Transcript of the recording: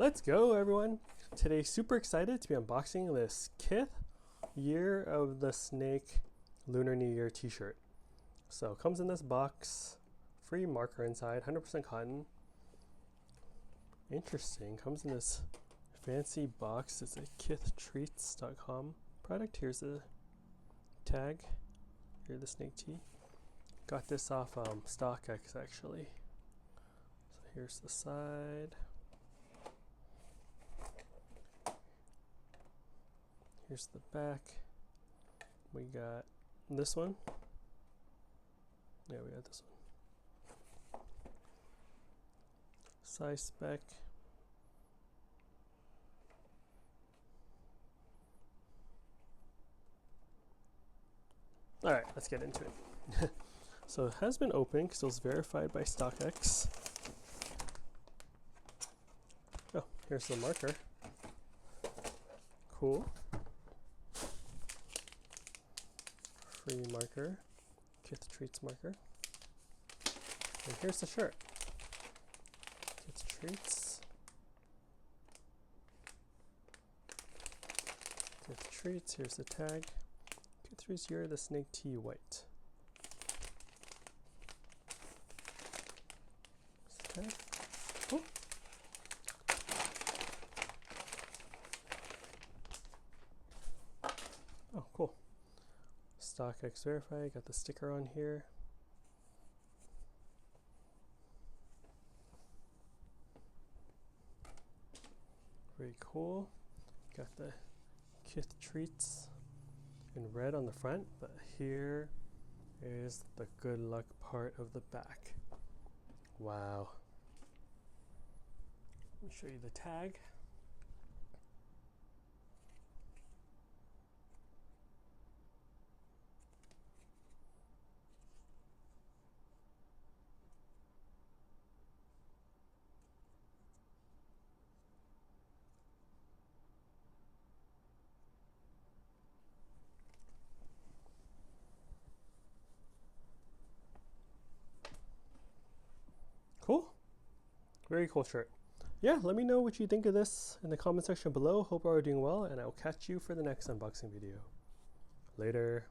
Let's go, everyone. Today, super excited to be unboxing this Kith Year of the Snake Lunar New Year t-shirt. So it comes in this box, free marker inside, 100% cotton. Interesting, comes in this fancy box. It's a kithtreats.com product. Here's the tag. Here's the snake tee. Got this off StockX actually. So here's the side. Here's the back. We got this one. Yeah, we got this one. Size spec. All right, let's get into it. So it has been opened because it was verified by StockX. Oh, here's the marker. Cool. Free marker, Kith Treats marker. And here's the shirt. Kith Treats. Kith Treats, here's the tag. Kith Treats Year of the Snake Tee White. Okay. Cool. Oh, cool. StockX verified, got the sticker on here. Very cool. Got the Kith Treats in red on the front, but here is the good luck part of the back. Wow. Let me show you the tag. Cool. Very cool shirt. Yeah, let me know what you think of this in the comment section below. Hope you are doing well, and I will catch you for the next unboxing video. Later.